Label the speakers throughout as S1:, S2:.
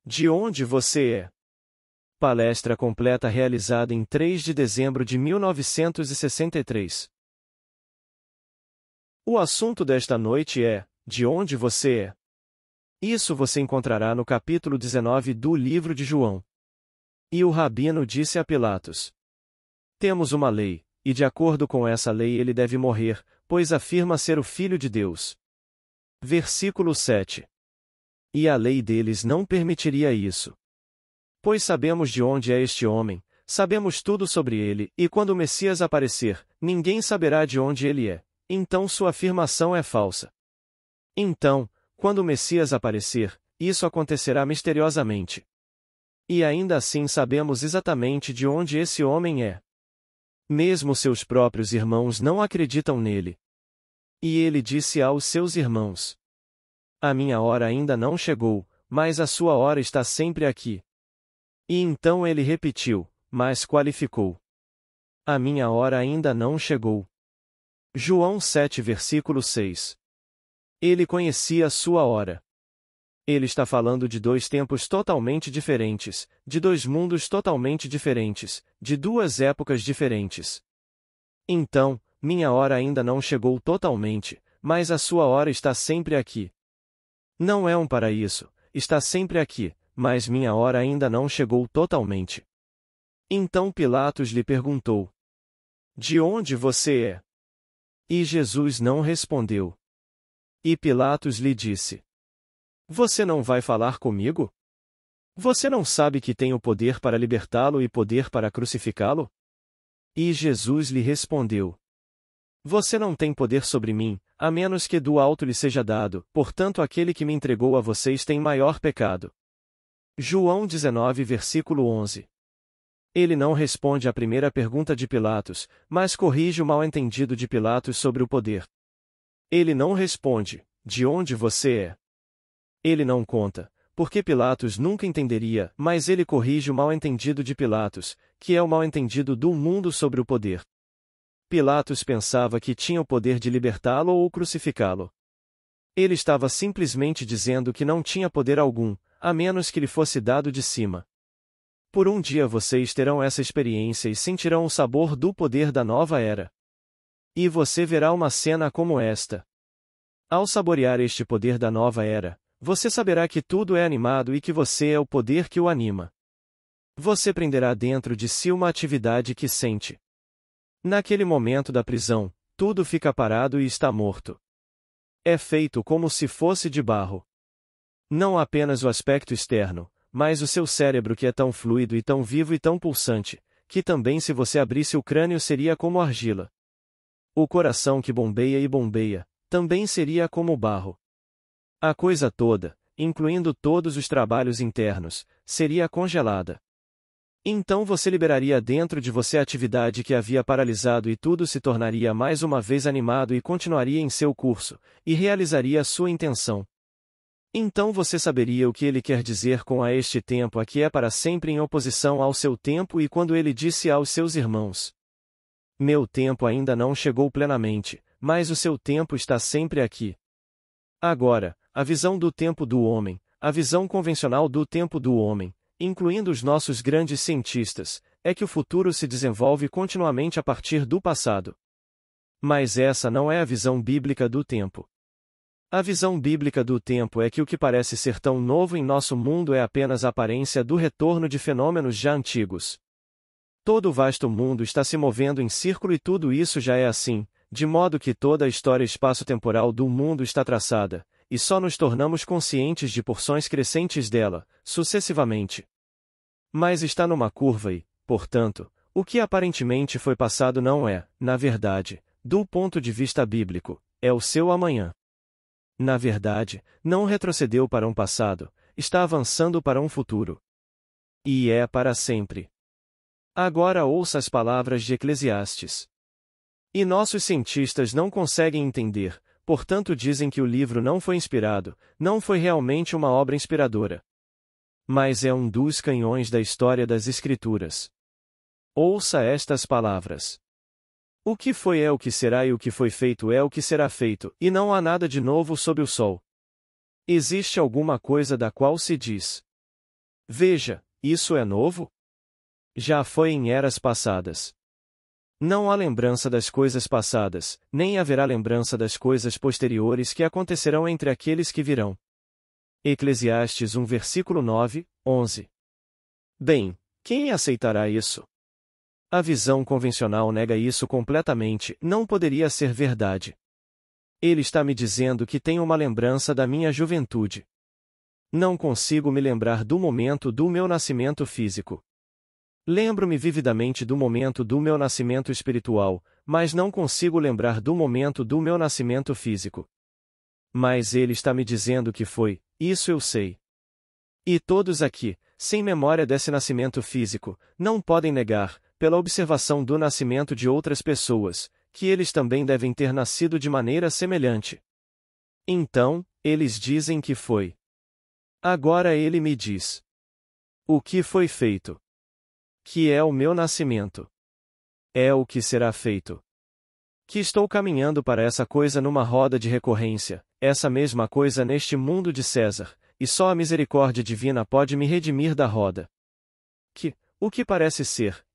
S1: De onde você é? Palestra completa realizada em 3 de dezembro de 1963. O assunto desta noite é: de onde você é? Isso você encontrará no capítulo 19 do livro de João. E o rabino disse a Pilatos: Temos uma lei, e de acordo com essa lei ele deve morrer, pois afirma ser o Filho de Deus. Versículo 7. E a lei deles não permitiria isso. Pois sabemos de onde é este homem, sabemos tudo sobre ele, e quando o Messias aparecer, ninguém saberá de onde ele é, então sua afirmação é falsa. Então, quando o Messias aparecer, isso acontecerá misteriosamente. E ainda assim sabemos exatamente de onde esse homem é. Mesmo seus próprios irmãos não acreditam nele. E ele disse aos seus irmãos: A minha hora ainda não chegou, mas a sua hora está sempre aqui. E então ele repetiu, mas qualificou: A minha hora ainda não chegou. João 7 versículo 6. Ele conhecia a sua hora. Ele está falando de dois tempos totalmente diferentes, de dois mundos totalmente diferentes, de duas épocas diferentes. Então, minha hora ainda não chegou totalmente, mas a sua hora está sempre aqui. Não é um paraíso, está sempre aqui, mas minha hora ainda não chegou totalmente. Então Pilatos lhe perguntou: De onde você é? E Jesus não respondeu. E Pilatos lhe disse: Você não vai falar comigo? Você não sabe que tenho poder para libertá-lo e poder para crucificá-lo? E Jesus lhe respondeu: Você não tem poder sobre mim, a menos que do alto lhe seja dado, portanto aquele que me entregou a vocês tem maior pecado. João 19 versículo 11. Ele não responde à primeira pergunta de Pilatos, mas corrige o mal-entendido de Pilatos sobre o poder. Ele não responde: De onde você é? Ele não conta, porque Pilatos nunca entenderia, mas ele corrige o mal-entendido de Pilatos, que é o mal-entendido do mundo sobre o poder. Pilatos pensava que tinha o poder de libertá-lo ou crucificá-lo. Ele estava simplesmente dizendo que não tinha poder algum, a menos que lhe fosse dado de cima. Por um dia vocês terão essa experiência e sentirão o sabor do poder da nova era. E você verá uma cena como esta. Ao saborear este poder da nova era, você saberá que tudo é animado e que você é o poder que o anima. Você prenderá dentro de si uma atividade que sente. Naquele momento da prisão, tudo fica parado e está morto. É feito como se fosse de barro. Não apenas o aspecto externo, mas o seu cérebro que é tão fluido e tão vivo e tão pulsante, que também se você abrisse o crânio seria como argila. O coração que bombeia e bombeia, também seria como barro. A coisa toda, incluindo todos os trabalhos internos, seria congelada. Então você liberaria dentro de você a atividade que havia paralisado e tudo se tornaria mais uma vez animado e continuaria em seu curso, e realizaria a sua intenção. Então você saberia o que ele quer dizer com a este tempo aqui é para sempre em oposição ao seu tempo e quando ele disse aos seus irmãos: Meu tempo ainda não chegou plenamente, mas o seu tempo está sempre aqui. Agora, a visão do tempo do homem, a visão convencional do tempo do homem, incluindo os nossos grandes cientistas, é que o futuro se desenvolve continuamente a partir do passado. Mas essa não é a visão bíblica do tempo. A visão bíblica do tempo é que o que parece ser tão novo em nosso mundo é apenas a aparência do retorno de fenômenos já antigos. Todo o vasto mundo está se movendo em círculo e tudo isso já é assim, de modo que toda a história espaço-temporal do mundo está traçada, e só nos tornamos conscientes de porções crescentes dela, sucessivamente. Mas está numa curva e, portanto, o que aparentemente foi passado não é, na verdade, do ponto de vista bíblico, é o seu amanhã. Na verdade, não retrocedeu para um passado, está avançando para um futuro. E é para sempre. Agora ouça as palavras de Eclesiastes. E nossos cientistas não conseguem entender, portanto dizem que o livro não foi inspirado, não foi realmente uma obra inspiradora. Mas é um dos canhões da história das Escrituras. Ouça estas palavras. O que foi é o que será e o que foi feito é o que será feito, e não há nada de novo sob o sol. Existe alguma coisa da qual se diz: Veja, isso é novo? Já foi em eras passadas. Não há lembrança das coisas passadas, nem haverá lembrança das coisas posteriores que acontecerão entre aqueles que virão. Eclesiastes 1 versículo 9, 11. Bem, quem aceitará isso? A visão convencional nega isso completamente, não poderia ser verdade. Ele está me dizendo que tem uma lembrança da minha juventude. Não consigo me lembrar do momento do meu nascimento físico. Lembro-me vividamente do momento do meu nascimento espiritual, mas não consigo lembrar do momento do meu nascimento físico. Mas ele está me dizendo que foi, isso eu sei. E todos aqui, sem memória desse nascimento físico, não podem negar, pela observação do nascimento de outras pessoas, que eles também devem ter nascido de maneira semelhante. Então, eles dizem que foi. Agora ele me diz: o que foi feito? Que é o meu nascimento. É o que será feito. Que estou caminhando para essa coisa numa roda de recorrência, essa mesma coisa neste mundo de César, e só a misericórdia divina pode me redimir da roda. Que, o que parece ser,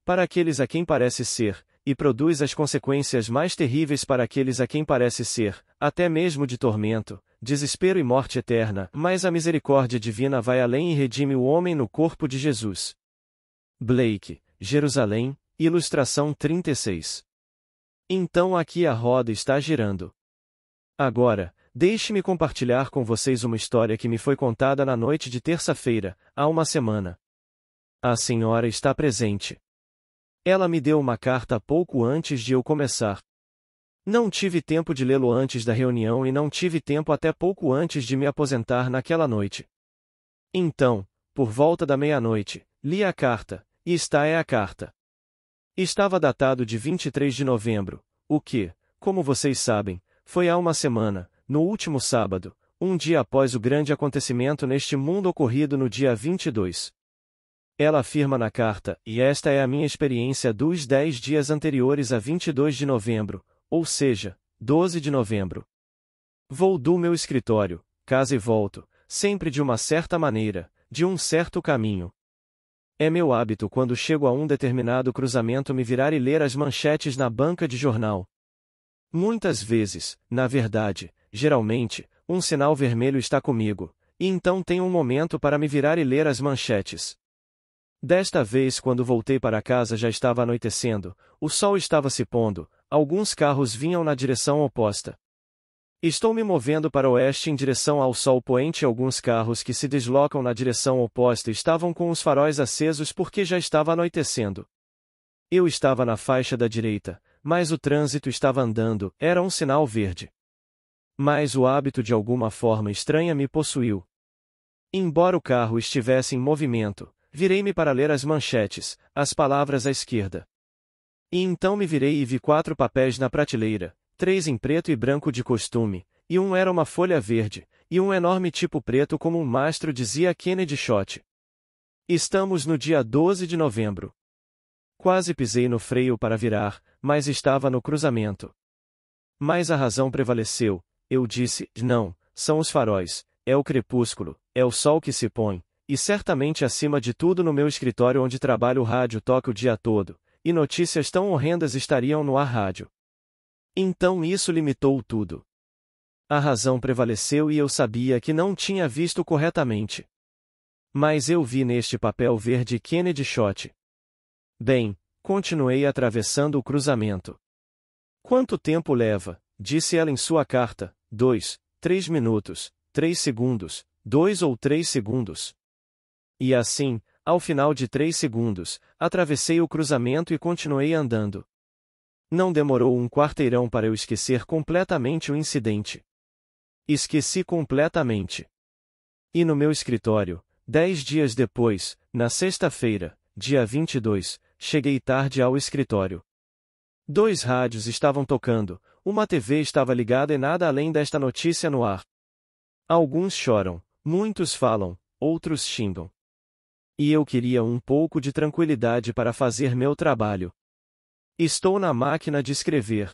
S1: para aqueles a quem parece ser, e produz as consequências mais terríveis para aqueles a quem parece ser, até mesmo de tormento, desespero e morte eterna, mas a misericórdia divina vai além e redime o homem no corpo de Jesus. Blake, Jerusalém, ilustração 36. Então aqui a roda está girando. Agora, deixe-me compartilhar com vocês uma história que me foi contada na noite de terça-feira, há uma semana. A senhora está presente. Ela me deu uma carta pouco antes de eu começar. Não tive tempo de lê-lo antes da reunião e não tive tempo até pouco antes de me aposentar naquela noite. Então, por volta da meia-noite, li a carta, e esta é a carta. Estava datado de 23 de novembro, o que, como vocês sabem, foi há uma semana, no último sábado, um dia após o grande acontecimento neste mundo ocorrido no dia 22. Ela afirma na carta, e esta é a minha experiência dos 10 dias anteriores a 22 de novembro, ou seja, 12 de novembro. Vou do meu escritório, casa e volto, sempre de uma certa maneira, de um certo caminho. É meu hábito quando chego a um determinado cruzamento me virar e ler as manchetes na banca de jornal. Muitas vezes, na verdade, geralmente, um sinal vermelho está comigo, e então tenho um momento para me virar e ler as manchetes. Desta vez, quando voltei para casa, já estava anoitecendo, o sol estava se pondo, alguns carros vinham na direção oposta. Estou me movendo para o oeste em direção ao sol poente e alguns carros que se deslocam na direção oposta estavam com os faróis acesos porque já estava anoitecendo. Eu estava na faixa da direita, mas o trânsito estava andando, era um sinal verde. Mas o hábito de alguma forma estranha me possuiu. Embora o carro estivesse em movimento, virei-me para ler as manchetes, as palavras à esquerda. E então me virei e vi 4 papéis na prateleira, 3 em preto e branco de costume, e um era uma folha verde, e um enorme tipo preto como um mastro, dizia Kennedy Shott. Estamos no dia 12 de novembro. Quase pisei no freio para virar, mas estava no cruzamento. Mas a razão prevaleceu, eu disse, não, são os faróis, é o crepúsculo, é o sol que se põe, e certamente acima de tudo no meu escritório onde trabalho o rádio toca o dia todo, e notícias tão horrendas estariam no ar rádio. Então isso limitou tudo. A razão prevaleceu e eu sabia que não tinha visto corretamente. Mas eu vi neste papel verde Kennedy Shott. Bem, continuei atravessando o cruzamento. Quanto tempo leva? Disse ela em sua carta. 2, 3 minutos, 3 segundos, 2 ou 3 segundos. E assim, ao final de 3 segundos, atravessei o cruzamento e continuei andando. Não demorou um quarteirão para eu esquecer completamente o incidente. Esqueci completamente. E no meu escritório, 10 dias depois, na sexta-feira, dia 22, cheguei tarde ao escritório. 2 rádios estavam tocando, uma TV estava ligada e nada além desta notícia no ar. Alguns choram, muitos falam, outros xingam. E eu queria um pouco de tranquilidade para fazer meu trabalho. Estou na máquina de escrever.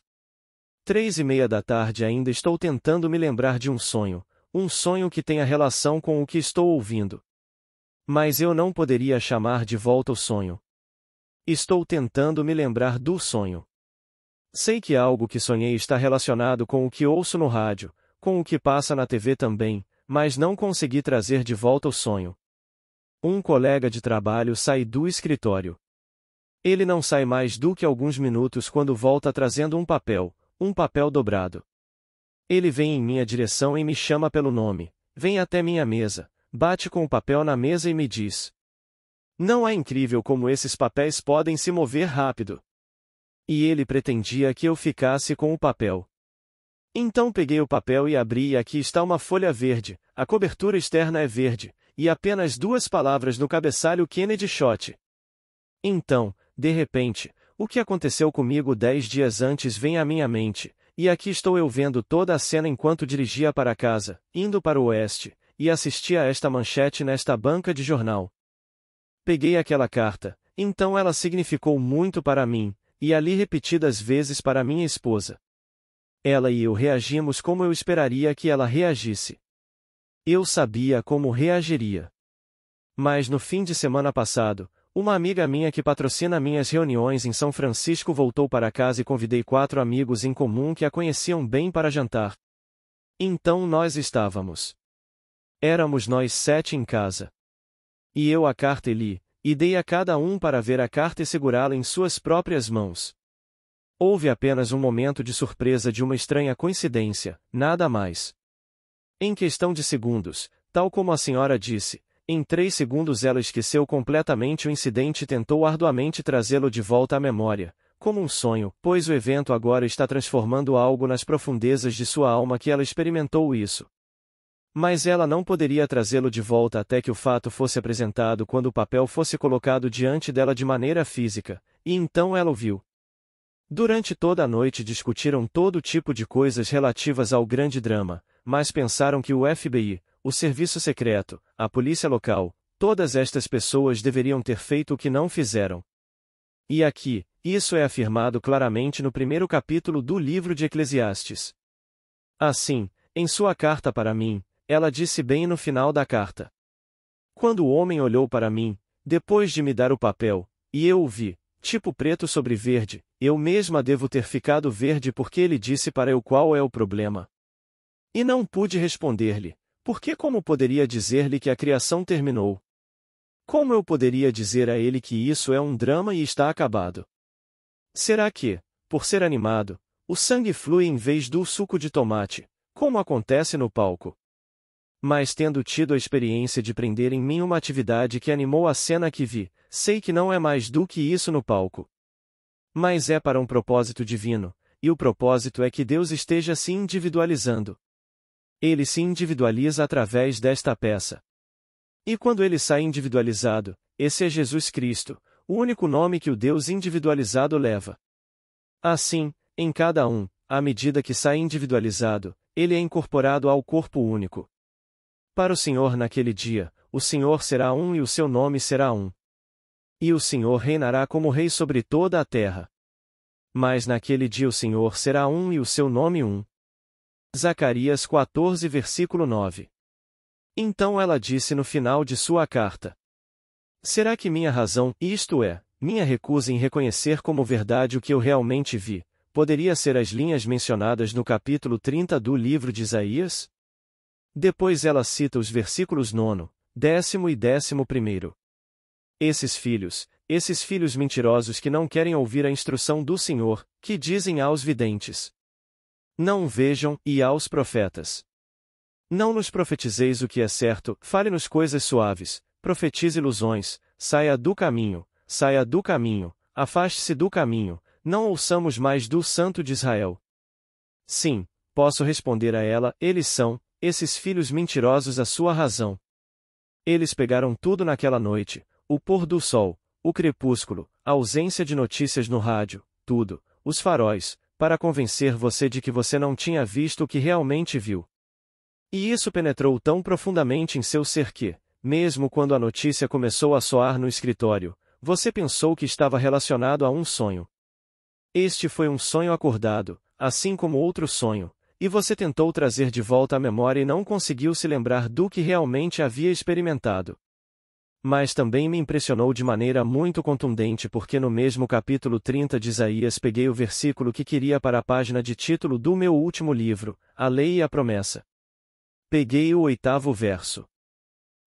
S1: 3:30 da tarde ainda estou tentando me lembrar de um sonho que tenha relação com o que estou ouvindo. Mas eu não poderia chamar de volta o sonho. Estou tentando me lembrar do sonho. Sei que algo que sonhei está relacionado com o que ouço no rádio, com o que passa na TV também, mas não consegui trazer de volta o sonho. Um colega de trabalho sai do escritório. Ele não sai mais do que alguns minutos quando volta trazendo um papel dobrado. Ele vem em minha direção e me chama pelo nome, vem até minha mesa, bate com o papel na mesa e me diz: "Não é incrível como esses papéis podem se mover rápido?" E ele pretendia que eu ficasse com o papel. Então peguei o papel e abri e aqui está uma folha verde, a cobertura externa é verde, e apenas 2 palavras no cabeçalho Kennedy Shot. Então, de repente, o que aconteceu comigo 10 dias antes vem à minha mente, e aqui estou eu vendo toda a cena enquanto dirigia para casa, indo para o oeste, e assistia a esta manchete nesta banca de jornal. Peguei aquela carta, então ela significou muito para mim, e ali repetidas vezes para minha esposa. Ela e eu reagimos como eu esperaria que ela reagisse. Eu sabia como reagiria. Mas no fim de semana passado, uma amiga minha que patrocina minhas reuniões em São Francisco voltou para casa e convidei 4 amigos em comum que a conheciam bem para jantar. Então nós estávamos. Éramos nós 7 em casa. E eu a carta e li, e dei a cada um para ver a carta e segurá-la em suas próprias mãos. Houve apenas um momento de surpresa de uma estranha coincidência, nada mais. Em questão de segundos, tal como a senhora disse, em 3 segundos ela esqueceu completamente o incidente e tentou arduamente trazê-lo de volta à memória, como um sonho, pois o evento agora está transformando algo nas profundezas de sua alma que ela experimentou isso. Mas ela não poderia trazê-lo de volta até que o fato fosse apresentado quando o papel fosse colocado diante dela de maneira física, e então ela o viu. Durante toda a noite discutiram todo tipo de coisas relativas ao grande drama, mas pensaram que o FBI, o serviço secreto, a polícia local, todas estas pessoas deveriam ter feito o que não fizeram. E aqui, isso é afirmado claramente no 1º capítulo do livro de Eclesiastes. Assim, em sua carta para mim, ela disse bem no final da carta: "Quando o homem olhou para mim, depois de me dar o papel, e eu o vi, tipo preto sobre verde, eu mesma devo ter ficado verde porque ele disse para eu qual é o problema. E não pude responder-lhe, porque como poderia dizer-lhe que a criação terminou? Como eu poderia dizer a ele que isso é um drama e está acabado? Será que, por ser animado, o sangue flui em vez do suco de tomate, como acontece no palco? Mas tendo tido a experiência de prender em mim uma atividade que animou a cena que vi, sei que não é mais do que isso no palco. Mas é para um propósito divino, e o propósito é que Deus esteja se individualizando. Ele se individualiza através desta peça. E quando ele sai individualizado, esse é Jesus Cristo, o único nome que o Deus individualizado leva. Assim, em cada um, à medida que sai individualizado, ele é incorporado ao corpo único. Para o Senhor naquele dia, o Senhor será um e o seu nome será um. E o Senhor reinará como rei sobre toda a terra. Mas naquele dia o Senhor será um e o seu nome um. Zacarias 14 versículo 9. Então ela disse no final de sua carta: "Será que minha razão, isto é, minha recusa em reconhecer como verdade o que eu realmente vi, poderia ser as linhas mencionadas no capítulo 30 do livro de Isaías?" Depois ela cita os versículos 9, 10º e 11º. Esses filhos mentirosos que não querem ouvir a instrução do Senhor, que dizem aos videntes: "Não vejam", e aos profetas: "Não nos profetizeis o que é certo, fale-nos coisas suaves, profetize ilusões, saia do caminho, afaste-se do caminho, não ouçamos mais do Santo de Israel." Sim, posso responder a ela, eles são, esses filhos mentirosos, a sua razão. Eles pegaram tudo naquela noite, o pôr do sol, o crepúsculo, a ausência de notícias no rádio, tudo, os faróis, para convencer você de que você não tinha visto o que realmente viu. E isso penetrou tão profundamente em seu ser que, mesmo quando a notícia começou a soar no escritório, você pensou que estava relacionado a um sonho. Este foi um sonho acordado, assim como outro sonho, e você tentou trazer de volta à memória e não conseguiu se lembrar do que realmente havia experimentado. Mas também me impressionou de maneira muito contundente porque no mesmo capítulo 30 de Isaías peguei o versículo que queria para a página de título do meu último livro, A Lei e a Promessa. Peguei o 8º verso.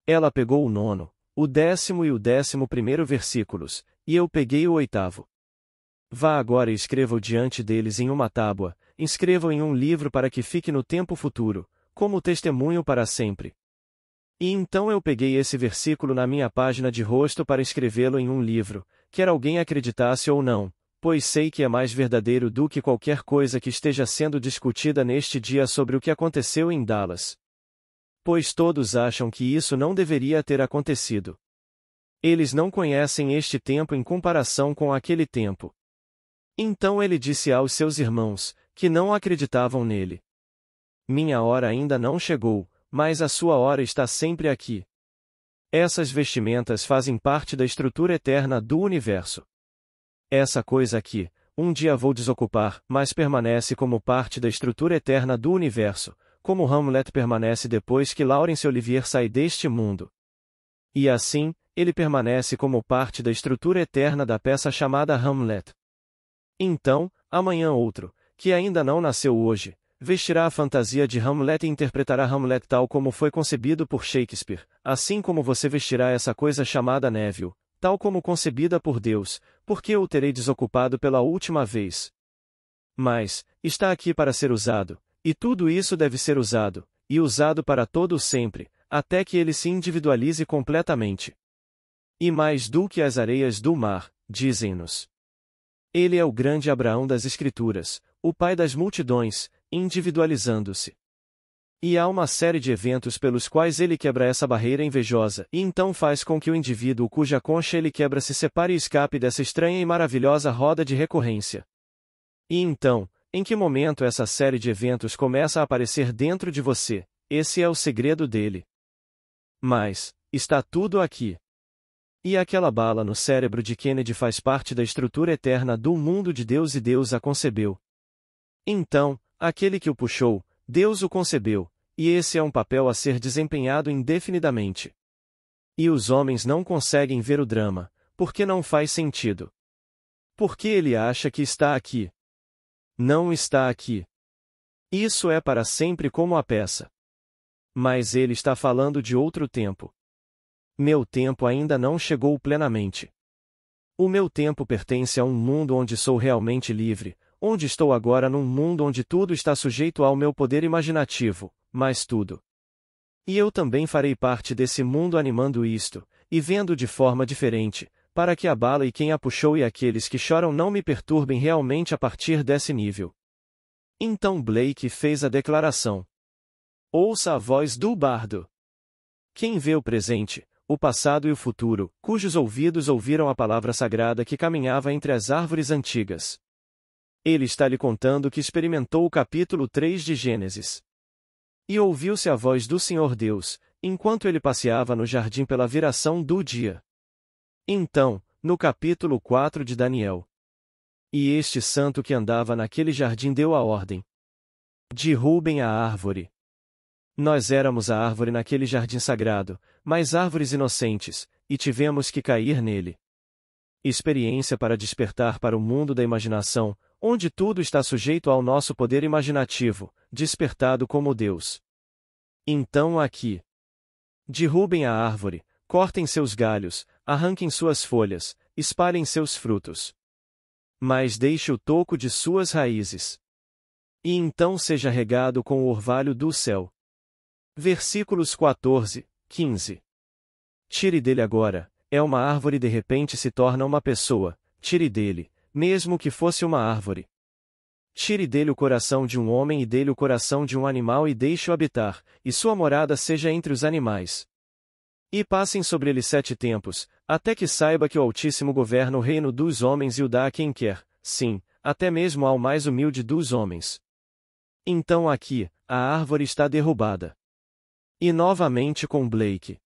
S1: Ela pegou o 9º, o 10º e o 11º versículos, e eu peguei o 8º. Vá agora e escreva-o diante deles em uma tábua, inscreva-o em um livro para que fique no tempo futuro, como testemunho para sempre. E então eu peguei esse versículo na minha página de rosto para escrevê-lo em um livro, quer alguém acreditasse ou não, pois sei que é mais verdadeiro do que qualquer coisa que esteja sendo discutida neste dia sobre o que aconteceu em Dallas. Pois todos acham que isso não deveria ter acontecido. Eles não conhecem este tempo em comparação com aquele tempo. Então ele disse aos seus irmãos, que não acreditavam nele: Minha hora ainda não chegou, mas a sua hora está sempre aqui. Essas vestimentas fazem parte da estrutura eterna do universo. Essa coisa aqui, um dia vou desocupar, mas permanece como parte da estrutura eterna do universo, como Hamlet permanece depois que Laurence Olivier sai deste mundo. E assim, ele permanece como parte da estrutura eterna da peça chamada Hamlet. Então, amanhã outro, que ainda não nasceu hoje, vestirá a fantasia de Hamlet e interpretará Hamlet tal como foi concebido por Shakespeare, assim como você vestirá essa coisa chamada Neville, tal como concebida por Deus, porque eu o terei desocupado pela última vez. Mas, está aqui para ser usado, e tudo isso deve ser usado, e usado para todo o sempre, até que ele se individualize completamente. E mais do que as areias do mar, dizem-nos. Ele é o grande Abraão das Escrituras, o pai das multidões, individualizando-se. E há uma série de eventos pelos quais ele quebra essa barreira invejosa e então faz com que o indivíduo cuja concha ele quebra se separe e escape dessa estranha e maravilhosa roda de recorrência. E então, em que momento essa série de eventos começa a aparecer dentro de você? Esse é o segredo dele. Mas, está tudo aqui. E aquela bala no cérebro de Kennedy faz parte da estrutura eterna do mundo de Deus e Deus a concebeu. Então, aquele que o puxou, Deus o concebeu, e esse é um papel a ser desempenhado indefinidamente. E os homens não conseguem ver o drama, porque não faz sentido. Porque ele acha que está aqui. Não está aqui. Isso é para sempre como a peça. Mas ele está falando de outro tempo. Meu tempo ainda não chegou plenamente. O meu tempo pertence a um mundo onde sou realmente livre, onde estou agora num mundo onde tudo está sujeito ao meu poder imaginativo, mas tudo. E eu também farei parte desse mundo animando isto, e vendo de forma diferente, para que a bala e quem a puxou e aqueles que choram não me perturbem realmente a partir desse nível. Então Blake fez a declaração. Ouça a voz do bardo. Quem vê o presente, o passado e o futuro, cujos ouvidos ouviram a palavra sagrada que caminhava entre as árvores antigas. Ele está lhe contando que experimentou o capítulo 3 de Gênesis. E ouviu-se a voz do Senhor Deus, enquanto ele passeava no jardim pela viração do dia. Então, no capítulo 4 de Daniel. E este santo que andava naquele jardim deu a ordem. Derrubem a árvore. Nós éramos a árvore naquele jardim sagrado, mas árvores inocentes, e tivemos que cair nele. Experiência para despertar para o mundo da imaginação, onde tudo está sujeito ao nosso poder imaginativo, despertado como Deus. Então aqui. Derrubem a árvore, cortem seus galhos, arranquem suas folhas, espalhem seus frutos. Mas deixe o toco de suas raízes. E então seja regado com o orvalho do céu. Versículos 14, 15. Tire dele agora, é uma árvore e de repente se torna uma pessoa, tire dele, mesmo que fosse uma árvore. Tire dele o coração de um homem e dele o coração de um animal e deixe-o habitar, e sua morada seja entre os animais. E passem sobre ele 7 tempos, até que saiba que o Altíssimo governa o reino dos homens e o dá a quem quer, sim, até mesmo ao mais humilde dos homens. Então aqui, a árvore está derrubada. E novamente com Blake.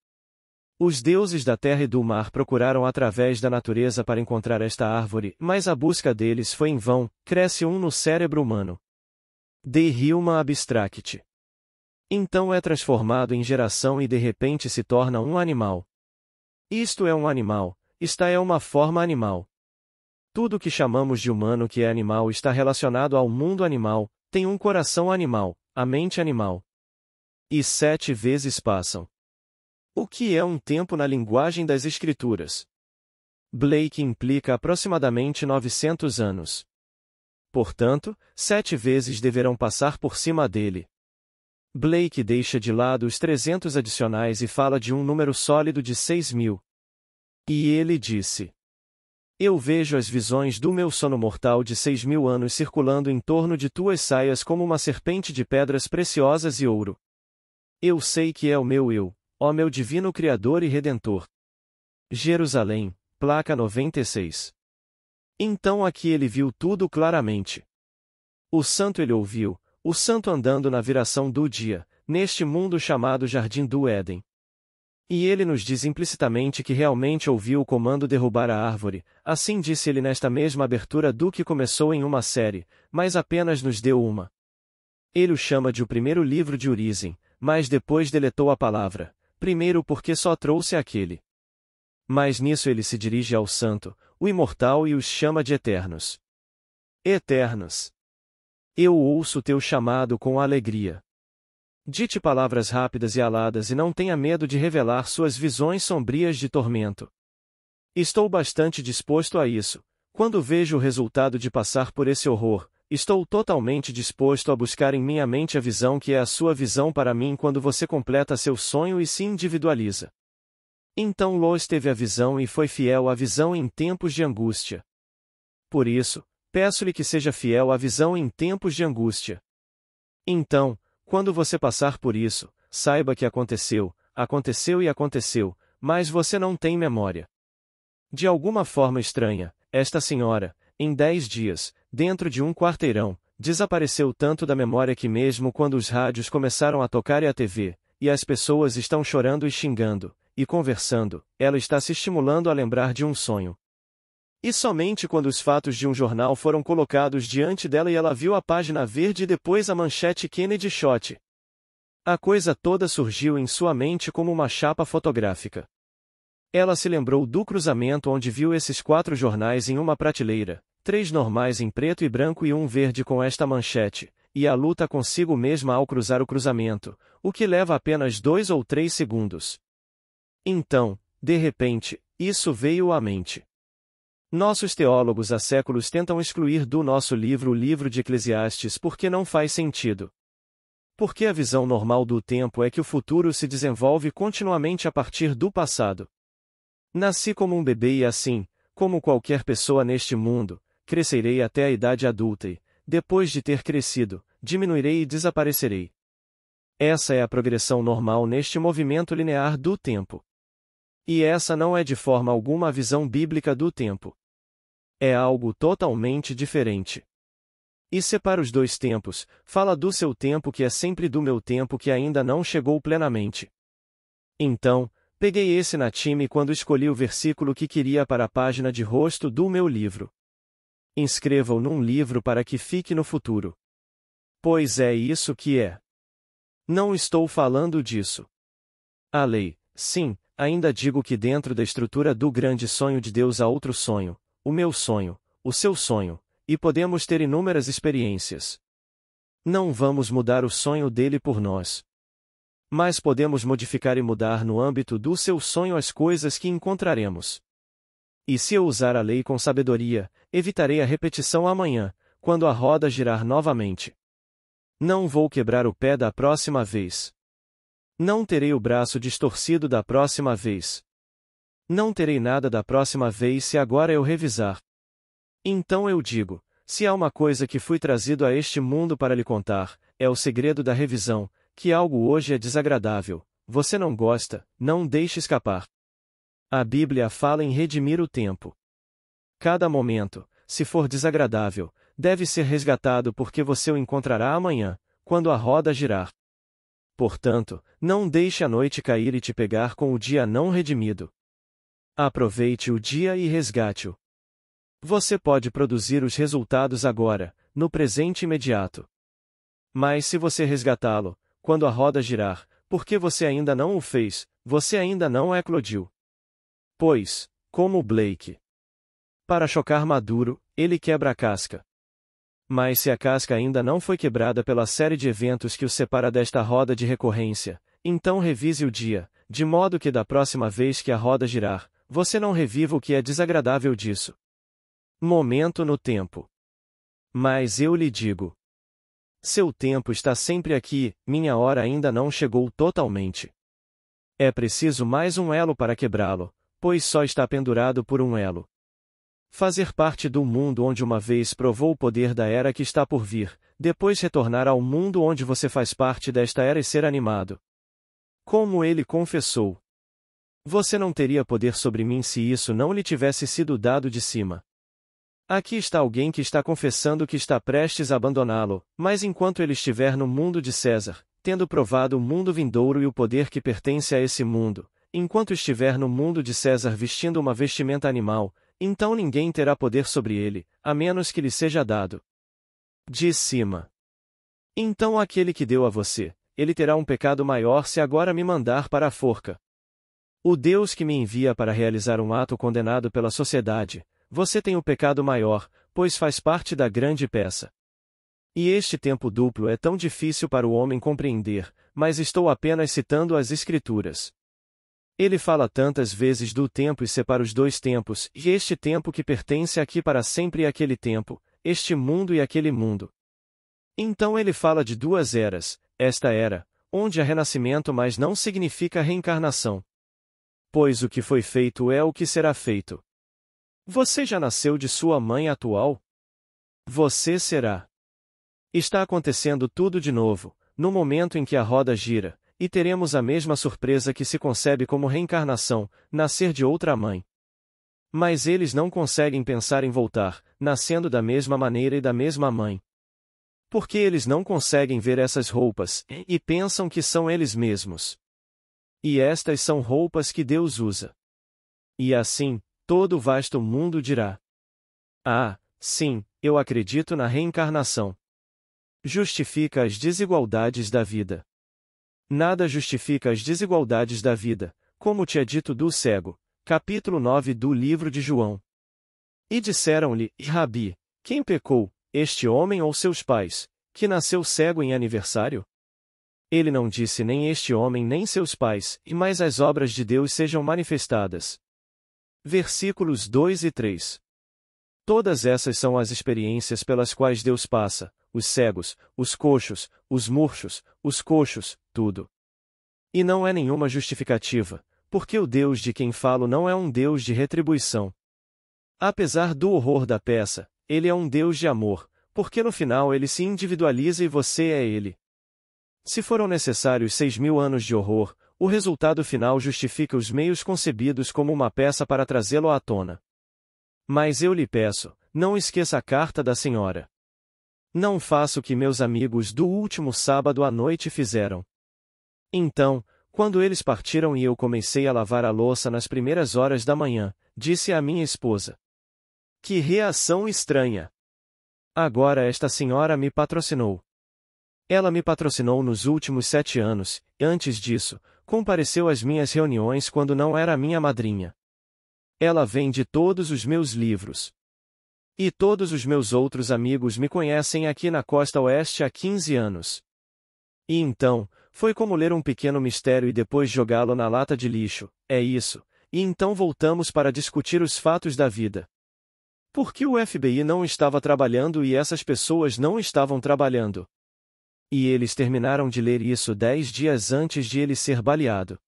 S1: Os deuses da terra e do mar procuraram através da natureza para encontrar esta árvore, mas a busca deles foi em vão, cresce no cérebro humano. De Human Abstract. Então é transformado em geração e de repente se torna um animal. Isto é um animal, esta é uma forma animal. Tudo que chamamos de humano que é animal está relacionado ao mundo animal, tem um coração animal, a mente animal. E 7 vezes passam. O que é um tempo na linguagem das Escrituras? Blake implica aproximadamente 900 anos. Portanto, 7 vezes deverão passar por cima dele. Blake deixa de lado os 300 adicionais e fala de um número sólido de 6.000. E ele disse: Eu vejo as visões do meu sono mortal de 6.000 anos circulando em torno de tuas saias como uma serpente de pedras preciosas e ouro. Eu sei que é o meu eu, ó meu divino Criador e Redentor. Jerusalém, placa 96. Então aqui ele viu tudo claramente. O santo ele ouviu, o santo andando na viração do dia, neste mundo chamado Jardim do Éden. E ele nos diz implicitamente que realmente ouviu o comando derrubar a árvore, assim disse ele nesta mesma abertura do que começou em uma série, mas apenas nos deu uma. Ele o chama de o primeiro livro de Urizen, mas depois deletou a palavra, primeiro porque só trouxe aquele. Mas nisso ele se dirige ao santo, o imortal e os chama de eternos. Eternos. Eu ouço teu chamado com alegria. Dite palavras rápidas e aladas e não tenha medo de revelar suas visões sombrias de tormento. Estou bastante disposto a isso. Quando vejo o resultado de passar por esse horror, estou totalmente disposto a buscar em minha mente a visão que é a sua visão para mim quando você completa seu sonho e se individualiza. Então Lois teve a visão e foi fiel à visão em tempos de angústia. Por isso, peço-lhe que seja fiel à visão em tempos de angústia. Então, quando você passar por isso, saiba que aconteceu e aconteceu, mas você não tem memória. De alguma forma estranha, esta senhora, em 10 dias, dentro de um quarteirão, desapareceu tanto da memória que mesmo quando os rádios começaram a tocar e a TV, e as pessoas estão chorando e xingando, e conversando, ela está se estimulando a lembrar de um sonho. E somente quando os fatos de um jornal foram colocados diante dela e ela viu a página verde e depois a manchete Kennedy Shot. A coisa toda surgiu em sua mente como uma chapa fotográfica. Ela se lembrou do cruzamento onde viu esses 4 jornais em uma prateleira, 3 normais em preto e branco e um verde com esta manchete, e a luta consigo mesma ao cruzar o cruzamento, o que leva apenas 2 ou 3 segundos. Então, de repente, isso veio à mente. Nossos teólogos há séculos tentam excluir do nosso livro o livro de Eclesiastes porque não faz sentido. Porque a visão normal do tempo é que o futuro se desenvolve continuamente a partir do passado. Nasci como um bebê e assim, como qualquer pessoa neste mundo, crescerei até a idade adulta e, depois de ter crescido, diminuirei e desaparecerei. Essa é a progressão normal neste movimento linear do tempo. E essa não é de forma alguma a visão bíblica do tempo. É algo totalmente diferente. E separa os dois tempos, fala do seu tempo que é sempre do meu tempo que ainda não chegou plenamente. Então, peguei esse na time quando escolhi o versículo que queria para a página de rosto do meu livro. Inscreva-o num livro para que fique no futuro. Pois é isso que é. Não estou falando disso. A lei, sim, ainda digo que dentro da estrutura do grande sonho de Deus há outro sonho, o meu sonho, o seu sonho, e podemos ter inúmeras experiências. Não vamos mudar o sonho dele por nós. Mas podemos modificar e mudar no âmbito do seu sonho as coisas que encontraremos. E se eu usar a lei com sabedoria, evitarei a repetição amanhã, quando a roda girar novamente. Não vou quebrar o pé da próxima vez. Não terei o braço distorcido da próxima vez. Não terei nada da próxima vez se agora eu revisar. Então eu digo, se há uma coisa que fui trazido a este mundo para lhe contar, é o segredo da revisão, que algo hoje é desagradável, você não gosta, não deixe escapar. A Bíblia fala em redimir o tempo. Cada momento, se for desagradável, deve ser resgatado porque você o encontrará amanhã, quando a roda girar. Portanto, não deixe a noite cair e te pegar com o dia não redimido. Aproveite o dia e resgate-o. Você pode produzir os resultados agora, no presente imediato. Mas se você resgatá-lo, quando a roda girar, porque você ainda não o fez, você ainda não eclodiu. Pois, como Blake. Para chocar maduro, ele quebra a casca. Mas se a casca ainda não foi quebrada pela série de eventos que o separa desta roda de recorrência, então revise o dia, de modo que da próxima vez que a roda girar, você não reviva o que é desagradável disso. Momento no tempo. Mas eu lhe digo: seu tempo está sempre aqui, minha hora ainda não chegou totalmente. É preciso mais um elo para quebrá-lo, pois só está pendurado por um elo. Fazer parte do mundo onde uma vez provou o poder da era que está por vir, depois retornar ao mundo onde você faz parte desta era e ser animado. Como ele confessou: você não teria poder sobre mim se isso não lhe tivesse sido dado de cima. Aqui está alguém que está confessando que está prestes a abandoná-lo, mas enquanto ele estiver no mundo de César, tendo provado o mundo vindouro e o poder que pertence a esse mundo, enquanto estiver no mundo de César vestindo uma vestimenta animal, então ninguém terá poder sobre ele, a menos que lhe seja dado de cima. Então aquele que deu a você, ele terá um pecado maior se agora me mandar para a forca. O Deus que me envia para realizar um ato condenado pela sociedade, você tem o pecado maior, pois faz parte da grande peça. E este tempo duplo é tão difícil para o homem compreender, mas estou apenas citando as Escrituras. Ele fala tantas vezes do tempo e separa os dois tempos, e este tempo que pertence aqui para sempre e aquele tempo, este mundo e aquele mundo. Então ele fala de duas eras, esta era, onde há renascimento mas não significa reencarnação. Pois o que foi feito é o que será feito. Você já nasceu de sua mãe atual? Você será. Está acontecendo tudo de novo, no momento em que a roda gira, e teremos a mesma surpresa que se concebe como reencarnação, nascer de outra mãe. Mas eles não conseguem pensar em voltar, nascendo da mesma maneira e da mesma mãe. Porque eles não conseguem ver essas roupas, e pensam que são eles mesmos. E estas são roupas que Deus usa. E assim, todo o vasto mundo dirá: ah, sim, eu acredito na reencarnação. Justifica as desigualdades da vida. Nada justifica as desigualdades da vida, como te é dito do cego. Capítulo 9 do livro de João. E disseram-lhe: Rabi, quem pecou, este homem ou seus pais, que nasceu cego em aniversário? Ele não disse nem este homem nem seus pais, mas as obras de Deus sejam manifestadas. Versículos 2 e 3. Todas essas são as experiências pelas quais Deus passa, os cegos, os coxos, os murchos, os coxos, tudo. E não é nenhuma justificativa, porque o Deus de quem falo não é um Deus de retribuição. Apesar do horror da peça, ele é um Deus de amor, porque no final ele se individualiza e você é ele. Se foram necessários 6.000 anos de horror, o resultado final justifica os meios concebidos como uma peça para trazê-lo à tona. Mas eu lhe peço, não esqueça a carta da senhora. Não faça o que meus amigos do último sábado à noite fizeram. Então, quando eles partiram e eu comecei a lavar a louça nas primeiras horas da manhã, disse à minha esposa: que reação estranha! Agora esta senhora me patrocinou. Ela me patrocinou nos últimos 7 anos, e antes disso, compareceu às minhas reuniões quando não era minha madrinha. Ela vende todos os meus livros. E todos os meus outros amigos me conhecem aqui na Costa Oeste há 15 anos. E então, foi como ler um pequeno mistério e depois jogá-lo na lata de lixo, é isso, e então voltamos para discutir os fatos da vida. Por que o FBI não estava trabalhando e essas pessoas não estavam trabalhando? E eles terminaram de ler isso 10 dias antes de ele ser baleado.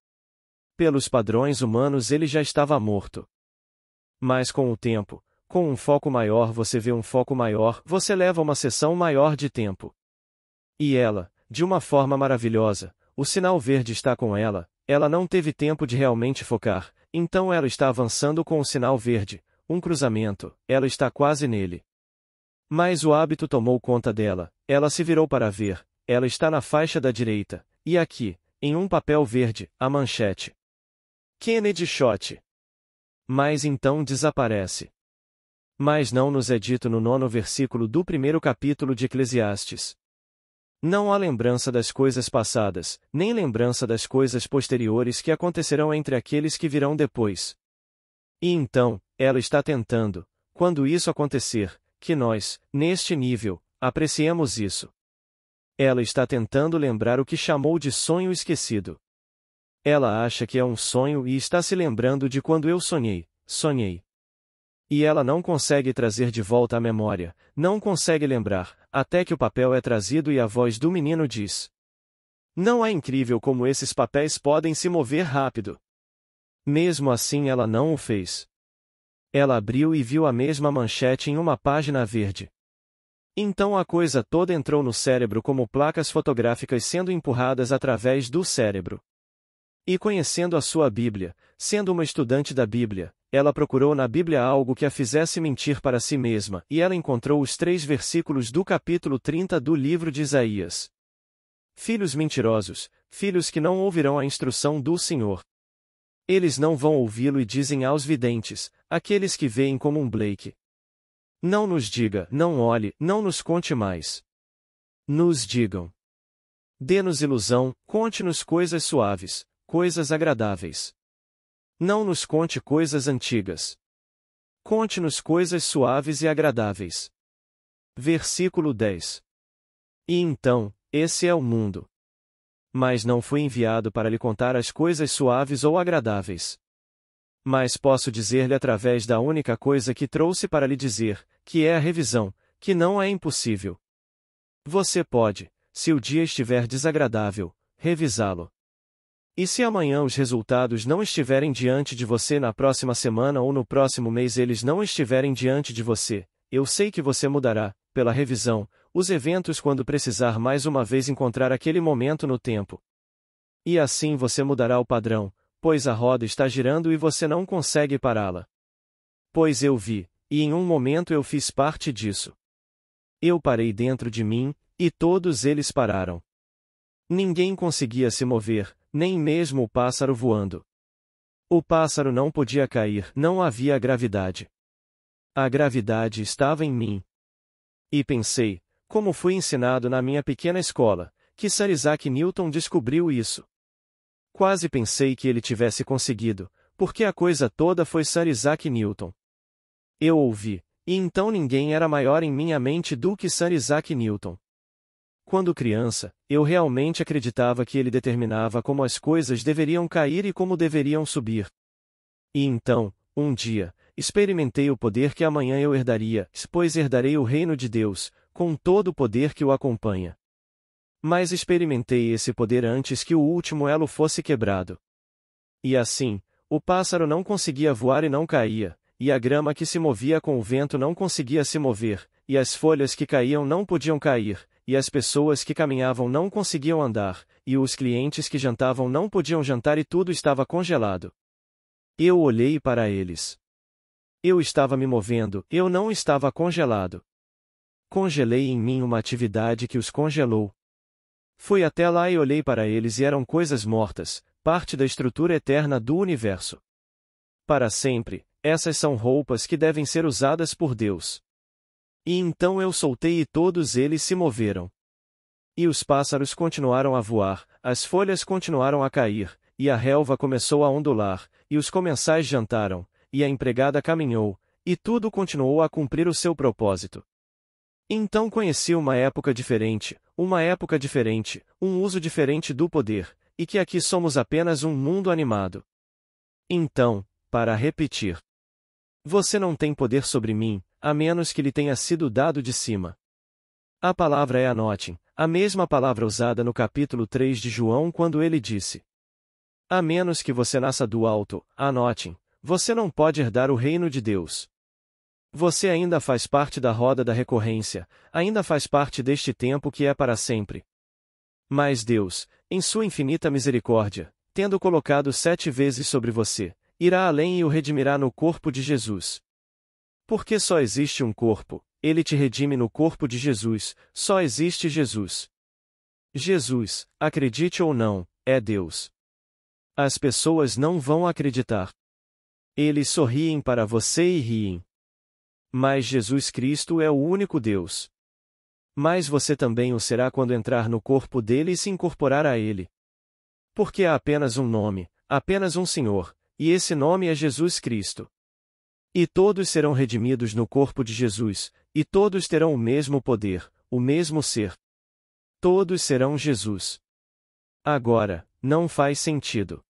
S1: Pelos padrões humanos ele já estava morto. Mas com o tempo, com um foco maior você vê um foco maior, você leva uma sessão maior de tempo. E ela, de uma forma maravilhosa, o sinal verde está com ela, ela não teve tempo de realmente focar, então ela está avançando com o sinal verde, um cruzamento, ela está quase nele. Mas o hábito tomou conta dela, ela se virou para ver, ela está na faixa da direita, e aqui, em um papel verde, a manchete. Kennedy shot. Mas então desaparece. Mas não nos é dito no 9º versículo do 1º capítulo de Eclesiastes. Não há lembrança das coisas passadas, nem lembrança das coisas posteriores que acontecerão entre aqueles que virão depois. E então, ela está tentando, quando isso acontecer, que nós, neste nível, apreciemos isso. Ela está tentando lembrar o que chamou de sonho esquecido. Ela acha que é um sonho e está se lembrando de quando eu sonhei. E ela não consegue trazer de volta à memória, não consegue lembrar, até que o papel é trazido e a voz do menino diz: Não é incrível como esses papéis podem se mover rápido? Mesmo assim ela não o fez. Ela abriu e viu a mesma manchete em uma página verde. Então a coisa toda entrou no cérebro como placas fotográficas sendo empurradas através do cérebro. E conhecendo a sua Bíblia, sendo uma estudante da Bíblia, ela procurou na Bíblia algo que a fizesse mentir para si mesma, e ela encontrou os 3 versículos do capítulo 30 do livro de Isaías. Filhos mentirosos, filhos que não ouvirão a instrução do Senhor. Eles não vão ouvi-lo e dizem aos videntes, aqueles que veem como um Blake. Não nos diga, não olhe, não nos conte mais. Nos digam. Dê-nos ilusão, conte-nos coisas suaves, coisas agradáveis. Não nos conte coisas antigas. Conte-nos coisas suaves e agradáveis. Versículo 10. E então, esse é o mundo. Mas não fui enviado para lhe contar as coisas suaves ou agradáveis. Mas posso dizer-lhe através da única coisa que trouxe para lhe dizer, que é a revisão, que não é impossível. Você pode, se o dia estiver desagradável, revisá-lo. E se amanhã os resultados não estiverem diante de você na próxima semana ou no próximo mês eles não estiverem diante de você, eu sei que você mudará, pela revisão, os eventos quando precisar mais uma vez encontrar aquele momento no tempo. E assim você mudará o padrão, pois a roda está girando e você não consegue pará-la. Pois eu vi, e em um momento eu fiz parte disso. Eu parei dentro de mim, e todos eles pararam. Ninguém conseguia se mover, nem mesmo o pássaro voando. O pássaro não podia cair, não havia gravidade. A gravidade estava em mim. E pensei, como fui ensinado na minha pequena escola, que Sir Isaac Newton descobriu isso. Quase pensei que ele tivesse conseguido, porque a coisa toda foi Sir Isaac Newton. Eu ouvi, e então ninguém era maior em minha mente do que Sir Isaac Newton. Quando criança, eu realmente acreditava que ele determinava como as coisas deveriam cair e como deveriam subir. E então, um dia, experimentei o poder que amanhã eu herdaria, pois herdarei o reino de Deus, com todo o poder que o acompanha. Mas experimentei esse poder antes que o último elo fosse quebrado. E assim, o pássaro não conseguia voar e não caía, e a grama que se movia com o vento não conseguia se mover, e as folhas que caíam não podiam cair, e as pessoas que caminhavam não conseguiam andar, e os clientes que jantavam não podiam jantar e tudo estava congelado. Eu olhei para eles. Eu estava me movendo, eu não estava congelado. Congelei em mim uma atividade que os congelou. Fui até lá e olhei para eles e eram coisas mortas, parte da estrutura eterna do universo. Para sempre, essas são roupas que devem ser usadas por Deus. E então eu soltei e todos eles se moveram. E os pássaros continuaram a voar, as folhas continuaram a cair, e a relva começou a ondular, e os comensais jantaram, e a empregada caminhou, e tudo continuou a cumprir o seu propósito. Então conheci uma época diferente, um uso diferente do poder, e que aqui somos apenas um mundo animado. Então, para repetir, você não tem poder sobre mim, a menos que lhe tenha sido dado de cima. A palavra é anotem, a mesma palavra usada no capítulo 3 de João quando ele disse: a menos que você nasça do alto, anotem, você não pode herdar o reino de Deus. Você ainda faz parte da roda da recorrência, ainda faz parte deste tempo que é para sempre. Mas Deus, em sua infinita misericórdia, tendo colocado 7 vezes sobre você, irá além e o redimirá no corpo de Jesus. Porque só existe um corpo, ele te redime no corpo de Jesus, só existe Jesus. Jesus, acredite ou não, é Deus. As pessoas não vão acreditar. Eles sorriem para você e riem. Mas Jesus Cristo é o único Deus. Mas você também o será quando entrar no corpo dele e se incorporar a ele. Porque há apenas um nome, apenas um Senhor, e esse nome é Jesus Cristo. E todos serão redimidos no corpo de Jesus, e todos terão o mesmo poder, o mesmo ser. Todos serão Jesus. Agora, não faz sentido.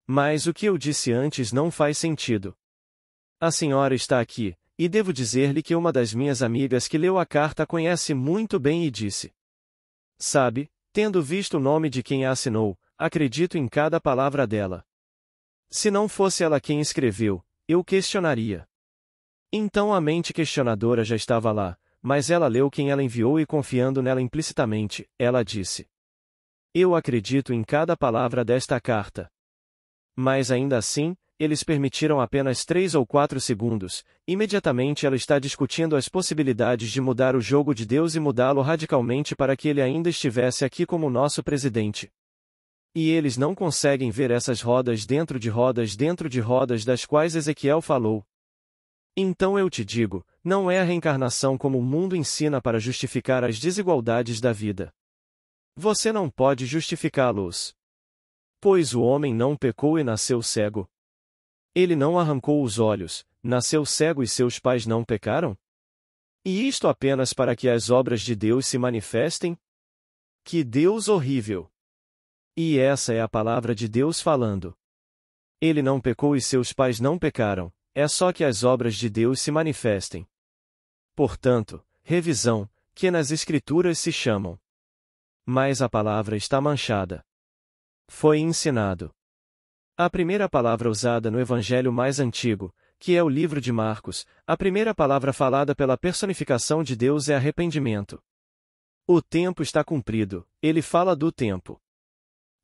S1: Mas o que eu disse antes não faz sentido. A senhora está aqui, e devo dizer-lhe que uma das minhas amigas que leu a carta conhece muito bem e disse: sabe, tendo visto o nome de quem a assinou, acredito em cada palavra dela. Se não fosse ela quem escreveu, eu questionaria. Então a mente questionadora já estava lá, mas ela leu quem ela enviou e confiando nela implicitamente, ela disse: eu acredito em cada palavra desta carta. Mas ainda assim, eles permitiram apenas 3 ou 4 segundos, imediatamente ela está discutindo as possibilidades de mudar o jogo de Deus e mudá-lo radicalmente para que ele ainda estivesse aqui como nosso presidente. E eles não conseguem ver essas rodas dentro de rodas das quais Ezequiel falou. Então eu te digo, não é a reencarnação como o mundo ensina para justificar as desigualdades da vida. Você não pode justificá-los. Pois o homem não pecou e nasceu cego. Ele não arrancou os olhos, nasceu cego e seus pais não pecaram? E isto apenas para que as obras de Deus se manifestem? Que Deus horrível! E essa é a palavra de Deus falando. Ele não pecou e seus pais não pecaram, é só que as obras de Deus se manifestem. Portanto, revisão, que nas Escrituras se chamam. Mas a palavra está manchada. Foi ensinado. A primeira palavra usada no evangelho mais antigo, que é o livro de Marcos, a primeira palavra falada pela personificação de Deus é arrependimento. O tempo está cumprido, ele fala do tempo.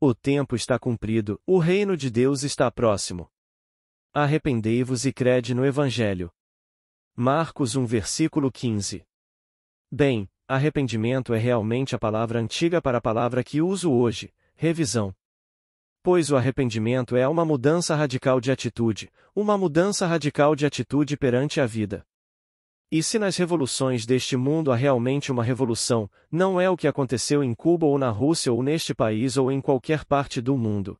S1: O tempo está cumprido, o reino de Deus está próximo. Arrependei-vos e crede no evangelho. Marcos 1 versículo 15. Bem, arrependimento é realmente a palavra antiga para a palavra que uso hoje, revisão. Pois o arrependimento é uma mudança radical de atitude, uma mudança radical de atitude perante a vida. E se nas revoluções deste mundo há realmente uma revolução, não é o que aconteceu em Cuba ou na Rússia ou neste país ou em qualquer parte do mundo.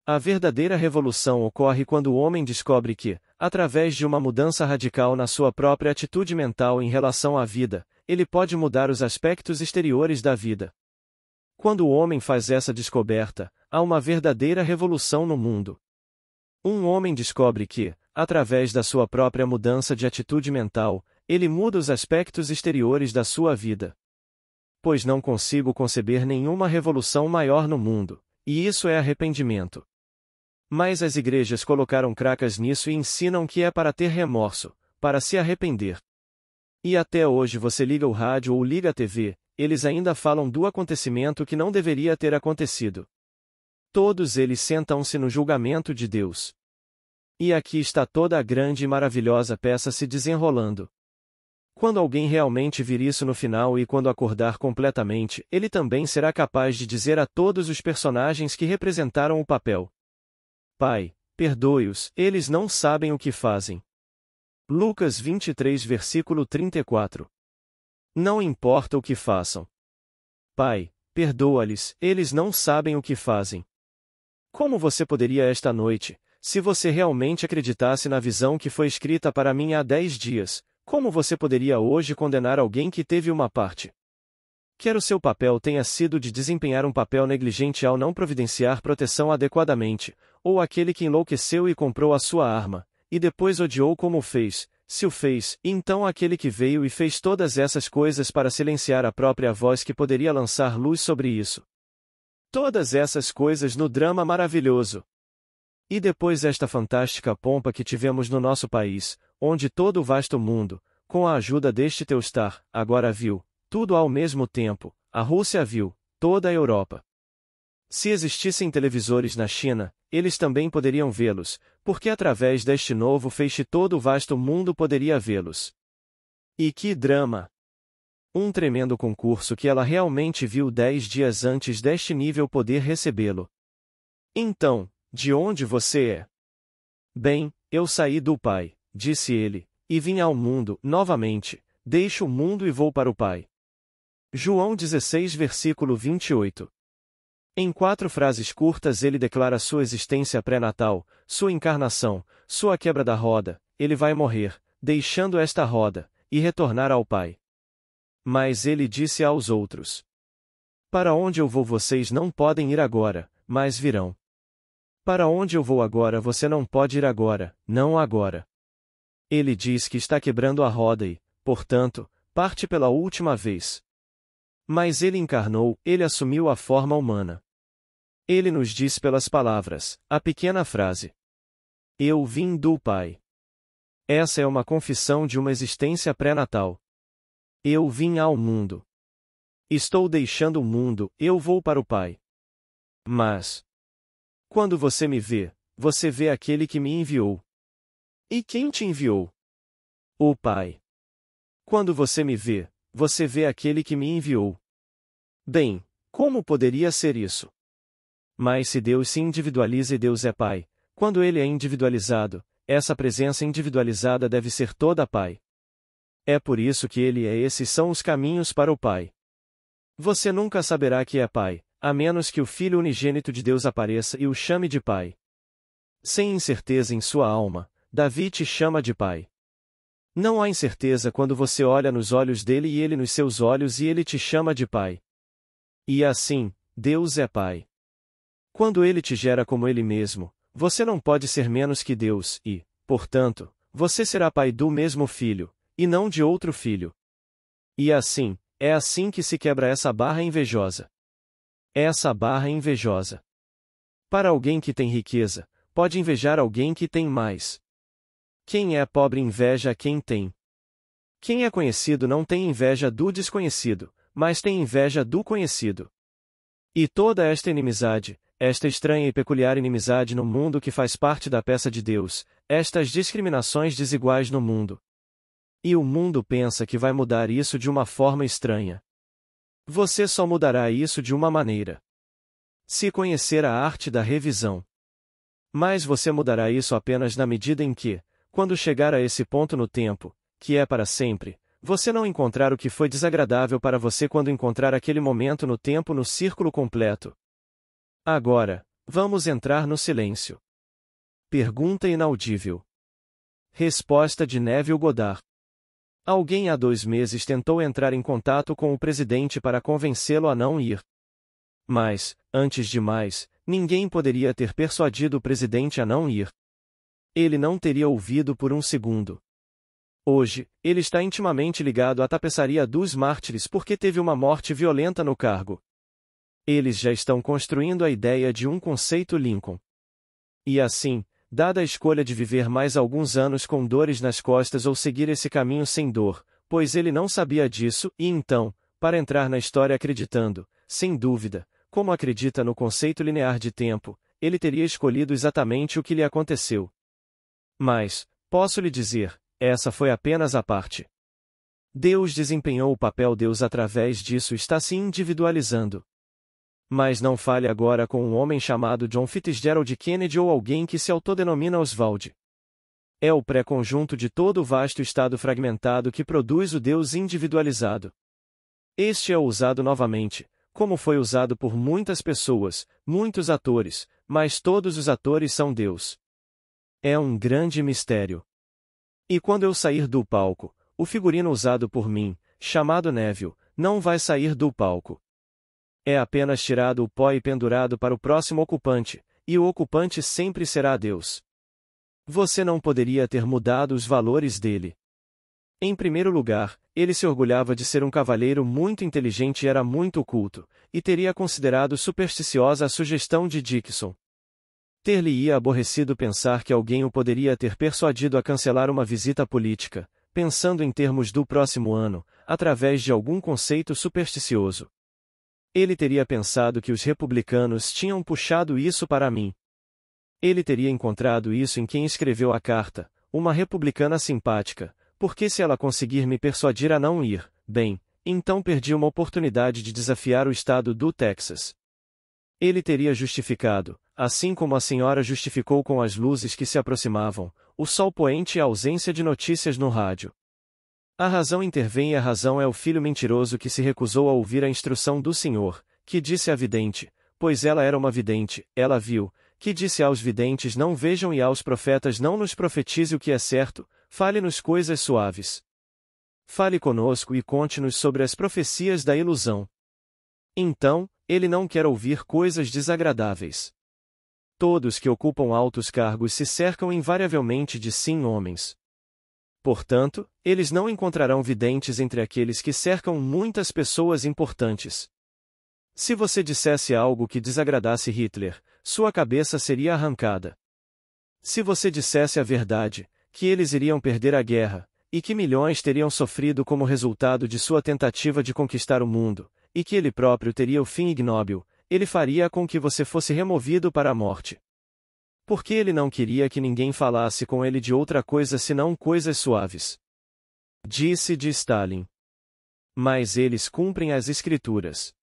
S1: A verdadeira revolução ocorre quando o homem descobre que, através de uma mudança radical na sua própria atitude mental em relação à vida, ele pode mudar os aspectos exteriores da vida. Quando o homem faz essa descoberta, há uma verdadeira revolução no mundo. Um homem descobre que, através da sua própria mudança de atitude mental, ele muda os aspectos exteriores da sua vida. Pois não consigo conceber nenhuma revolução maior no mundo, e isso é arrependimento. Mas as igrejas colocaram cracas nisso e ensinam que é para ter remorso, para se arrepender. E até hoje você liga o rádio ou liga a TV, eles ainda falam do acontecimento que não deveria ter acontecido. Todos eles sentam-se no julgamento de Deus. E aqui está toda a grande e maravilhosa peça se desenrolando. Quando alguém realmente vir isso no final e quando acordar completamente, ele também será capaz de dizer a todos os personagens que representaram o papel: Pai, perdoe-os, eles não sabem o que fazem. Lucas 23 versículo 34. Não importa o que façam. Pai, perdoa-lhes, eles não sabem o que fazem. Como você poderia esta noite, se você realmente acreditasse na visão que foi escrita para mim há 10 dias, como você poderia hoje condenar alguém que teve uma parte? Quer o seu papel tenha sido de desempenhar um papel negligente ao não providenciar proteção adequadamente, ou aquele que enlouqueceu e comprou a sua arma, e depois odiou como o fez, se o fez, então aquele que veio e fez todas essas coisas para silenciar a própria voz que poderia lançar luz sobre isso. Todas essas coisas no drama maravilhoso. E depois esta fantástica pompa que tivemos no nosso país, onde todo o vasto mundo, com a ajuda deste Teustar, agora viu, tudo ao mesmo tempo, a Rússia viu, toda a Europa. Se existissem televisores na China, eles também poderiam vê-los, porque através deste novo feixe todo o vasto mundo poderia vê-los. E que drama! Um tremendo concurso que ela realmente viu 10 dias antes deste nível poder recebê-lo. Então, de onde você é? Bem, eu saí do Pai, disse ele, e vim ao mundo, novamente, deixo o mundo e vou para o Pai. João 16 versículo 28. Em 4 frases curtas ele declara sua existência pré-natal, sua encarnação, sua quebra da roda, ele vai morrer, deixando esta roda, e retornar ao Pai. Mas ele disse aos outros: Para onde eu vou vocês não podem ir agora, mas virão. Para onde eu vou agora você não pode ir agora, não agora. Ele diz que está quebrando a roda e, portanto, parte pela última vez. Mas ele encarnou, ele assumiu a forma humana. Ele nos diz pelas palavras, a pequena frase: Eu vim do Pai. Essa é uma confissão de uma existência pré-natal. Eu vim ao mundo. Estou deixando o mundo, eu vou para o Pai. Mas, quando você me vê, você vê aquele que me enviou. E quem te enviou? O Pai. Quando você me vê, você vê aquele que me enviou. Bem, como poderia ser isso? Mas se Deus se individualiza e Deus é Pai, quando ele é individualizado, essa presença individualizada deve ser toda Pai. É por isso que ele é esses são os caminhos para o Pai. Você nunca saberá que é Pai, a menos que o Filho unigênito de Deus apareça e o chame de Pai. Sem incerteza em sua alma, Davi te chama de Pai. Não há incerteza quando você olha nos olhos dele e ele nos seus olhos e ele te chama de Pai. E assim, Deus é Pai. Quando ele te gera como ele mesmo, você não pode ser menos que Deus e, portanto, você será pai do mesmo filho, e não de outro filho. E assim, é assim que se quebra essa barra invejosa. Essa barra invejosa. Para alguém que tem riqueza, pode invejar alguém que tem mais. Quem é pobre inveja quem tem. Quem é conhecido não tem inveja do desconhecido, mas tem inveja do conhecido. E toda esta inimizade, esta estranha e peculiar inimizade no mundo que faz parte da peça de Deus, estas discriminações desiguais no mundo. E o mundo pensa que vai mudar isso de uma forma estranha. Você só mudará isso de uma maneira. Se conhecer a arte da revisão. Mas você mudará isso apenas na medida em que, quando chegar a esse ponto no tempo, que é para sempre, você não encontrar o que foi desagradável para você quando encontrar aquele momento no tempo no círculo completo. Agora, vamos entrar no silêncio. Pergunta inaudível. Resposta de Neville Goddard. Alguém há 2 meses tentou entrar em contato com o presidente para convencê-lo a não ir. Mas, antes de mais, ninguém poderia ter persuadido o presidente a não ir. Ele não teria ouvido por um segundo. Hoje, ele está intimamente ligado à tapeçaria dos mártires porque teve uma morte violenta no cargo. Eles já estão construindo a ideia de um conceito Lincoln. E assim, dada a escolha de viver mais alguns anos com dores nas costas ou seguir esse caminho sem dor, pois ele não sabia disso, e então, para entrar na história acreditando, sem dúvida, como acredita no conceito linear de tempo, ele teria escolhido exatamente o que lhe aconteceu. Mas, posso lhe dizer, essa foi apenas a parte. Deus desempenhou o papel Deus através disso está se individualizando. Mas não fale agora com um homem chamado John Fitzgerald Kennedy ou alguém que se autodenomina Oswald. É o pré-conjunto de todo o vasto estado fragmentado que produz o Deus individualizado. Este é usado novamente, como foi usado por muitas pessoas, muitos atores, mas todos os atores são Deus. É um grande mistério. E quando eu sair do palco, o figurino usado por mim, chamado Neville, não vai sair do palco. É apenas tirado o pó e pendurado para o próximo ocupante, e o ocupante sempre será Deus. Você não poderia ter mudado os valores dele. Em primeiro lugar, ele se orgulhava de ser um cavalheiro muito inteligente e era muito culto, e teria considerado supersticiosa a sugestão de Dixon. Ter-lhe-ia aborrecido pensar que alguém o poderia ter persuadido a cancelar uma visita política, pensando em termos do próximo ano, através de algum conceito supersticioso. Ele teria pensado que os republicanos tinham puxado isso para mim. Ele teria encontrado isso em quem escreveu a carta, uma republicana simpática, porque se ela conseguir me persuadir a não ir, bem, então perdi uma oportunidade de desafiar o estado do Texas. Ele teria justificado, assim como a senhora justificou com as luzes que se aproximavam, o sol poente e a ausência de notícias no rádio. A razão intervém e a razão é o filho mentiroso que se recusou a ouvir a instrução do Senhor, que disse à vidente, pois ela era uma vidente, ela viu, que disse aos videntes não vejam e aos profetas não nos profetize o que é certo, fale-nos coisas suaves. Fale conosco e conte-nos sobre as profecias da ilusão. Então, ele não quer ouvir coisas desagradáveis. Todos que ocupam altos cargos se cercam invariavelmente de sim homens. Portanto, eles não encontrarão videntes entre aqueles que cercam muitas pessoas importantes. Se você dissesse algo que desagradasse Hitler, sua cabeça seria arrancada. Se você dissesse a verdade, que eles iriam perder a guerra, e que milhões teriam sofrido como resultado de sua tentativa de conquistar o mundo, e que ele próprio teria o fim ignóbil, ele faria com que você fosse removido para a morte. Porque ele não queria que ninguém falasse com ele de outra coisa senão coisas suaves. Disse de Stalin. Mas eles cumprem as Escrituras.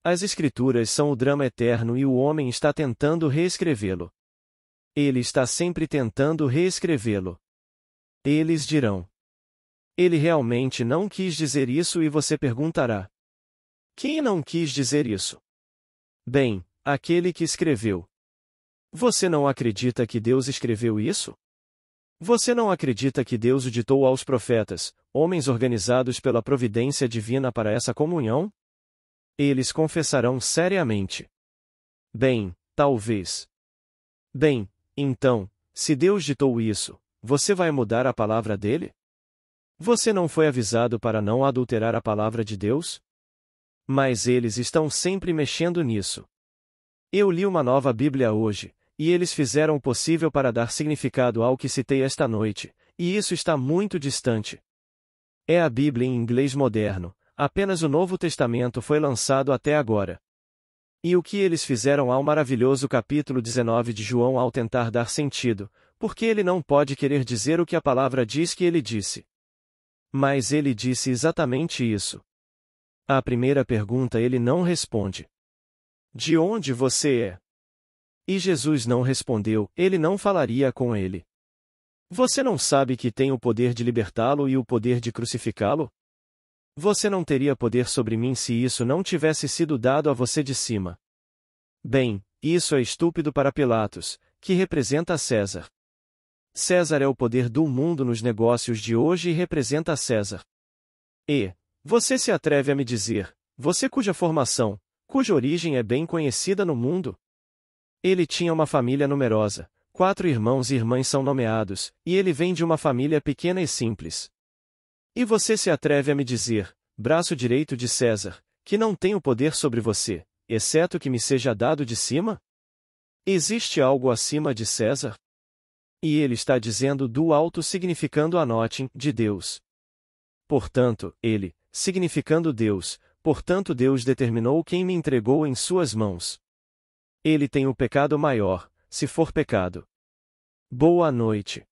S1: As Escrituras são o drama eterno e o homem está tentando reescrevê-lo. Ele está sempre tentando reescrevê-lo. Eles dirão. Ele realmente não quis dizer isso e você perguntará. Quem não quis dizer isso? Bem, aquele que escreveu. Você não acredita que Deus escreveu isso? Você não acredita que Deus o ditou aos profetas, homens organizados pela providência divina para essa comunhão? Eles confessarão seriamente. Bem, talvez. Bem, então, se Deus ditou isso, você vai mudar a palavra dele? Você não foi avisado para não adulterar a palavra de Deus? Mas eles estão sempre mexendo nisso. Eu li uma nova Bíblia hoje, e eles fizeram o possível para dar significado ao que citei esta noite, e isso está muito distante. É a Bíblia em inglês moderno, apenas o Novo Testamento foi lançado até agora. E o que eles fizeram ao maravilhoso capítulo 19 de João ao tentar dar sentido, porque ele não pode querer dizer o que a palavra diz que ele disse. Mas ele disse exatamente isso. À primeira pergunta ele não responde. De onde você é? E Jesus não respondeu, ele não falaria com ele. Você não sabe que tem o poder de libertá-lo e o poder de crucificá-lo? Você não teria poder sobre mim se isso não tivesse sido dado a você de cima. Bem, isso é estúpido para Pilatos, que representa César. César é o poder do mundo nos negócios de hoje e representa César. E, você se atreve a me dizer, você cuja formação, cuja origem é bem conhecida no mundo? Ele tinha uma família numerosa, 4 irmãos e irmãs são nomeados, e ele vem de uma família pequena e simples. E você se atreve a me dizer, braço direito de César, que não tem o poder sobre você, exceto que me seja dado de cima? Existe algo acima de César? E ele está dizendo do alto significando anotem, de Deus. Portanto, ele, significando Deus, portanto Deus determinou quem me entregou em suas mãos. Ele tem o pecado maior, se for pecado. Boa noite.